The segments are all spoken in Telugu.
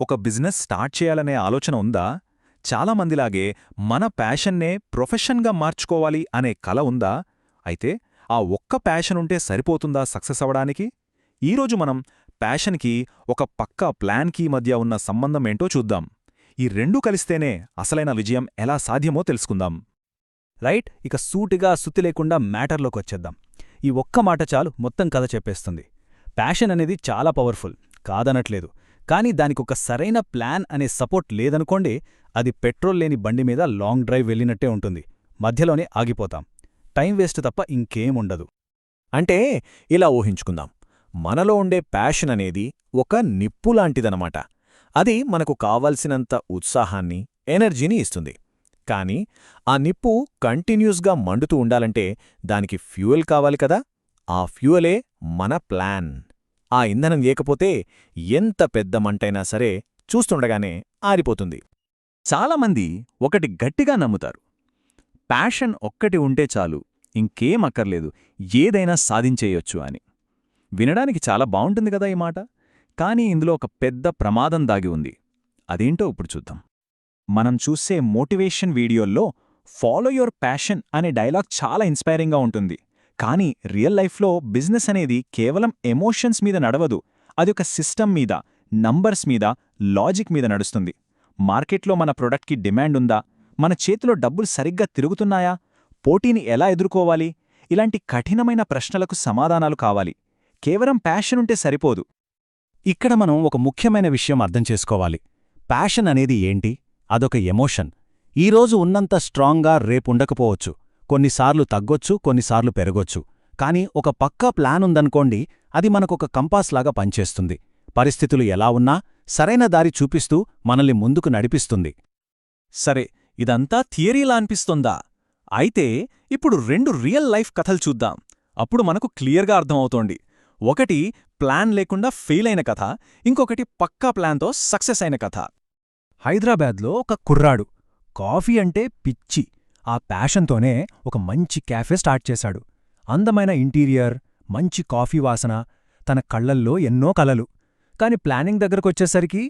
ఒక బిజినెస్ స్టార్ట్ చేయాలనే ఆలోచన ఉందా? చాలామందిలాగే మన ప్యాషన్నే ప్రొఫెషన్గా మార్చుకోవాలి అనే కల ఉందా? అయితే ఆ ఒక్క ప్యాషన్ ఉంటే సరిపోతుందా సక్సెస్ అవ్వడానికి? ఈరోజు మనం ప్యాషన్కి ఒక పక్కా ప్లాన్కి మధ్య ఉన్న సంబంధమేంటో చూద్దాం. ఈ రెండూ కలిస్తేనే అసలైన విజయం ఎలా సాధ్యమో తెలుసుకుందాం. రైట్, ఇక సూటిగా సుత్తి లేకుండా మ్యాటర్లోకొచ్చేద్దాం. ఈ ఒక్క మాట చాలు మొత్తం కథ చెప్పేస్తుంది. ప్యాషన్ అనేది చాలా పవర్ఫుల్, కాదనట్లేదు. కానీ దానికొక సరైన ప్లాన్ అనే సపోర్ట్ లేదనుకోండి, అది పెట్రోల్ లేని బండి మీద లాంగ్ డ్రైవ్ వెళ్ళినట్టే ఉంటుంది. మధ్యలోనే ఆగిపోతాం. టైం వేస్ట్ తప్ప ఇంకేముండదు. అంటే ఇలా ఊహించుకుందాం, మనలో ఉండే ప్యాషన్ అనేది ఒక నిప్పులాంటిదనమాట. అది మనకు కావలసినంత ఉత్సాహాన్ని, ఎనర్జీని ఇస్తుంది. కానీ ఆ నిప్పు కంటిన్యూస్గా మండుతూ ఉండాలంటే దానికి ఫ్యూయల్ కావాలి కదా. ఆ ఫ్యూయలే మన ప్లాన్. ఆ ఇంధనం లేకపోతే ఎంత పెద్ద మంటైనా సరే చూస్తుండగానే ఆరిపోతుంది. చాలామంది ఒకటి గట్టిగా నమ్ముతారు, ప్యాషన్ ఒక్కటి ఉంటే చాలు, ఇంకేం అక్కర్లేదు, ఏదైనా సాధించేయొచ్చు అని. వినడానికి చాలా బావుంటుంది కదా ఈ మాట. కానీ ఇందులో ఒక పెద్ద ప్రమాదం దాగి ఉంది. అదేంటో ఇప్పుడు చూద్దాం. మనం చూసే మోటివేషన్ వీడియోల్లో ఫాలో యువర్ ప్యాషన్ అనే డైలాగ్ చాలా ఇన్స్పైరింగ్గా ఉంటుంది. కానీ రియల్ లైఫ్లో బిజినెస్ అనేది కేవలం ఎమోషన్స్ మీద నడవదు. అది ఒక సిస్టమ్ మీద, నంబర్స్ మీద, లాజిక్ మీద నడుస్తుంది. మార్కెట్లో మన ప్రొడక్ట్కి డిమాండ్ ఉందా? మన చేతిలో డబ్బులు సరిగ్గా తిరుగుతున్నాయా? పోటీని ఎలా ఎదుర్కోవాలి? ఇలాంటి కఠినమైన ప్రశ్నలకు సమాధానాలు కావాలి. కేవలం ప్యాషన్ ఉంటే సరిపోదు. ఇక్కడ మనం ఒక ముఖ్యమైన విషయం అర్థం చేసుకోవాలి. ప్యాషన్ అనేది ఏంటి? అదొక ఎమోషన్. ఈరోజు ఉన్నంత స్ట్రాంగ్గా రేపుండకపోవచ్చు. కొన్నిసార్లు తగ్గొచ్చు, కొన్నిసార్లు పెరగొచ్చు. కానీ ఒక పక్కా ప్లాన్ ఉందనుకోండి, అది మనకొక కంపాస్లాగా పనిచేస్తుంది. పరిస్థితులు ఎలా ఉన్నా సరైన దారి చూపిస్తూ మనల్ని ముందుకు నడిపిస్తుంది. సరే, ఇదంతా థియరీలా అనిపిస్తోందా? అయితే ఇప్పుడు 2 రియల్ లైఫ్ కథలు చూద్దాం. అప్పుడు మనకు క్లియర్గా అర్థమవుతోంది. ఒకటి ప్లాన్ లేకుండా ఫెయిల్ అయిన కథ, ఇంకొకటి పక్కా ప్లాన్తో సక్సెస్ అయిన కథ. హైదరాబాద్లో ఒక కుర్రాడు కాఫీ అంటే పిచ్చి. ఆ ప్యాషన్తోనే ఒక మంచి క్యాఫే స్టార్ట్ చేశాడు. అందమైన ఇంటీరియర్, మంచి కాఫీ వాసన, తన కళ్లల్లో ఎన్నో కలలు. కాని ప్లానింగ్ దగ్గరకొచ్చేసరికి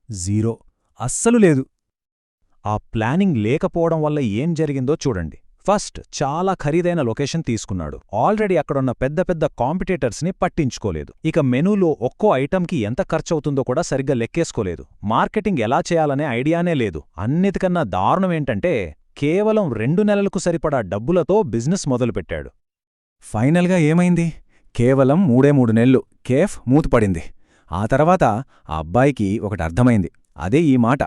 జీరో, అస్సలు లేదు. ఆ ప్లానింగ్ లేకపోవడం వల్ల ఏం జరిగిందో చూడండి. ఫస్ట్ చాలా ఖరీదైన లొకేషన్ తీసుకున్నాడు. ఆల్రెడీ అక్కడున్న పెద్ద పెద్ద కాంపిటేటర్స్ని పట్టించుకోలేదు. ఇక మెనూలో ఒక్కో ఐటంకి ఎంత ఖర్చవుతుందో కూడా సరిగ్గా లెక్కేసుకోలేదు. మార్కెటింగ్ ఎలా చేయాలనే ఐడియానే లేదు. అన్నిటికన్నా దారుణమేంటంటే కేవలం 2 నెలలకు సరిపడా డబ్బులతో బిజినెస్ మొదలుపెట్టాడు. ఫైనల్గా ఏమైంది? కేవలం 3 నెలలు కేఫ్ మూతపడింది. ఆ తర్వాత ఆ అబ్బాయికి ఒకటి అర్థమైంది. అదే ఈ మాట,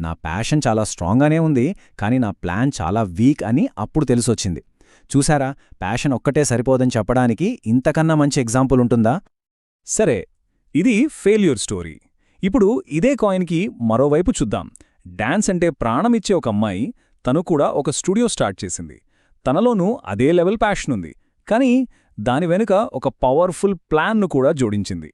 నా ప్యాషన్ చాలా స్ట్రాంగ్గానే ఉంది, కానీ నా ప్లాన్ చాలా వీక్ అని అప్పుడు తెలిసొచ్చింది. చూసారా, ప్యాషన్ ఒక్కటే సరిపోదని చెప్పడానికి ఇంతకన్నా మంచి ఎగ్జాంపుల్ ఉంటుందా? సరే, ఇది ఫెయిల్యూర్ స్టోరీ. ఇప్పుడు ఇదే కాయిన్కి మరోవైపు చూద్దాం. డాన్స్ అంటే ప్రాణమిచ్చే ఒక అమ్మాయి, తను కూడా ఒక స్టూడియో స్టార్ట్ చేసింది. తనలోనూ అదే లెవెల్ ప్యాషన్ ఉంది. కానీ దాని వెనుక ఒక పవర్ఫుల్ ప్లాన్ను కూడా జోడించింది.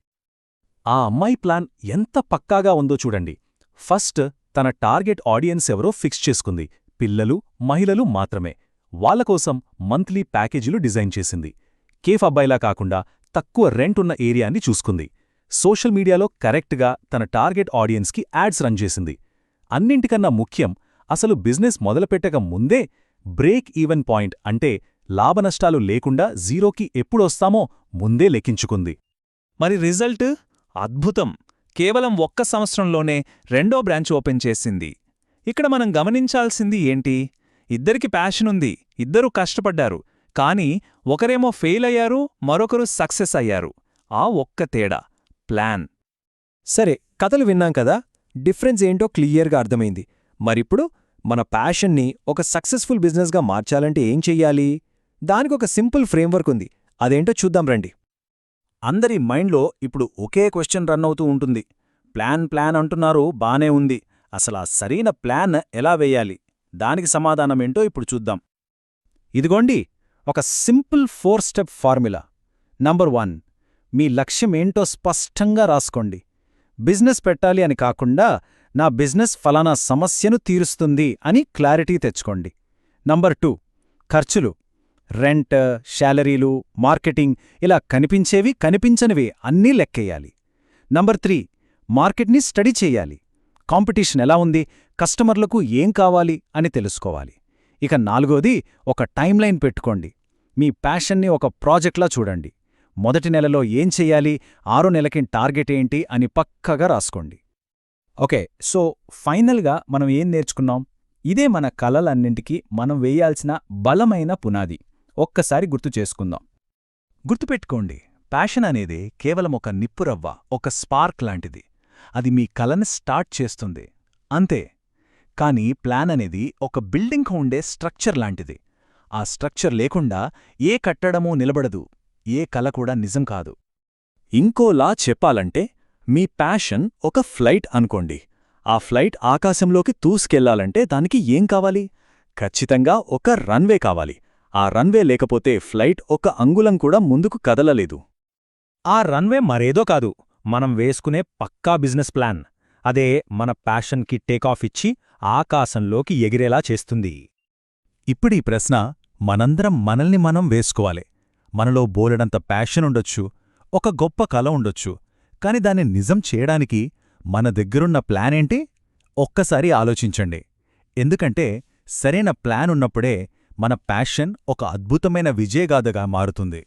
ఆ అమ్మాయి ప్లాన్ ఎంత పక్కాగా ఉందో చూడండి. ఫస్ట్ తన టార్గెట్ ఆడియన్స్ ఎవరో ఫిక్స్ చేసుకుంది. పిల్లలు, మహిళలు మాత్రమే. వాళ్లకోసం మంత్లీ ప్యాకేజీలు డిజైన్ చేసింది. కేఫ్ అబ్బాయిలా కాకుండా తక్కువ రెంట్ ఉన్న ఏరియాని చూసుకుంది. సోషల్ మీడియాలో కరెక్ట్గా తన టార్గెట్ ఆడియన్స్కి యాడ్స్ రన్ చేసింది. అన్నింటికన్నా ముఖ్యం, అసలు బిజినెస్ మొదలుపెట్టక ముందే బ్రేక్ ఈవెన్ పాయింట్ అంటే లాభనష్టాలు లేకుండా జీరోకి ఎప్పుడొస్తామో ముందే లెక్కించుకుంది. మరి రిజల్ట్ అద్భుతం. కేవలం 1 సంవత్సరంలోనే 2వ బ్రాంచ్ ఓపెన్ చేసింది. ఇక్కడ మనం గమనించాల్సింది ఏంటి? ఇద్దరికి ప్యాషన్ ఉంది, ఇద్దరూ కష్టపడ్డారు. కానీ ఒకరేమో ఫెయిల్ అయ్యారు, మరొకరు సక్సెస్ అయ్యారు. ఆ ఒక్క తేడా, ప్లాన్. సరే, కథలు విన్నాం కదా, డిఫరెన్స్ ఏంటో క్లియర్గా అర్థమైంది. మరిప్పుడు మన ప్యాషన్ని ఒక సక్సెస్ఫుల్ బిజినెస్గా మార్చాలంటే ఏం చెయ్యాలి? దానికొక సింపుల్ ఫ్రేమ్వర్క్ ఉంది. అదేంటో చూద్దాం రండి. అందరి మైండ్లో ఇప్పుడు ఒకే క్వశ్చన్ రన్ అవుతూ ఉంటుంది. ప్లాన్ అంటున్నారు, బానే ఉంది. అసలా సరైన ప్లాన్ ఎలా వేయాలి? దానికి సమాధానమేంటో ఇప్పుడు చూద్దాం. ఇదిగోండి ఒక సింపుల్ 4 స్టెప్ ఫార్ములా. నంబర్ 1, మీ లక్ష్యమేంటో స్పష్టంగా రాసుకోండి. బిజినెస్ పెట్టాలి అని కాకుండా, నా బిజినెస్ ఫలానా సమస్యను తీరుస్తుంది అని క్లారిటీ తెచ్చుకోండి. నంబర్ 2, ఖర్చులు. రెంట్, శాలరీలు, మార్కెటింగ్, ఇలా కనిపించేవి కనిపించనివి అన్నీ లెక్కేయాలి. నంబర్ 3, మార్కెట్ని స్టడీ చెయ్యాలి. కాంపిటీషన్ ఎలా ఉంది, కస్టమర్లకు ఏం కావాలి అని తెలుసుకోవాలి. ఇక 4వది, ఒక టైమ్లైన్ పెట్టుకోండి. మీ ప్యాషన్ని ఒక ప్రాజెక్ట్లా చూడండి. మొదటి నెలలో ఏం చెయ్యాలి, 6 నెలకి టార్గెట్ ఏంటి అని పక్కగా రాసుకోండి. ఓకే, సో ఫైనల్గా మనం ఏం నేర్చుకున్నాం? ఇదే మన కలలన్నింటికీ మనం వేయాల్సిన బలమైన పునాది. ఒక్కసారి గుర్తు చేసుకుందాం. గుర్తుపెట్టుకోండి, ప్యాషన్ అనేది కేవలం ఒక నిప్పురవ్వ, ఒక స్పార్క్ లాంటిది. అది మీ కలను స్టార్ట్ చేస్తుంది అంతే. కానీ ప్లాన్ అనేది ఒక బిల్డింగ్కు ఉండే స్ట్రక్చర్ లాంటిది. ఆ స్ట్రక్చర్ లేకుండా ఏ కట్టడమూ నిలబడదు, ఏ కల కూడా నిజం కాదు. ఇంకోలా చెప్పాలంటే, మీ ప్యాషన్ ఒక ఫ్లైట్ అనుకోండి. ఆ ఫ్లైట్ ఆకాశంలోకి దూసుకెళ్లాలంటే దానికి ఏం కావాలి? ఖచ్చితంగా ఒక రన్వే కావాలి. ఆ రన్వే లేకపోతే ఫ్లైట్ ఒక అంగుళం కూడా ముందుకు కదలలేదు. ఆ రన్వే మరేదో కాదు, మనం వేసుకునే పక్కా బిజినెస్ ప్లాన్. అదే మన ప్యాషన్కి టేకాఫ్ ఇచ్చి ఆకాశంలోకి ఎగిరేలా చేస్తుంది. ఇప్పుడీ ప్రశ్న మనందరం మనల్ని మనం వేసుకోవాలి. మనలో బోలెడంత ప్యాషన్ ఉండొచ్చు, ఒక గొప్ప కల ఉండొచ్చు, కాని దాన్ని నిజం చేయడానికి మన దగ్గరున్న ప్లానేంటి? ఒక్కసారి ఆలోచించండి. ఎందుకంటే సరైన ప్లాన్ ఉన్నప్పుడే మన ప్యాషన్ ఒక అద్భుతమైన విజయగాథగా మారుతుంది.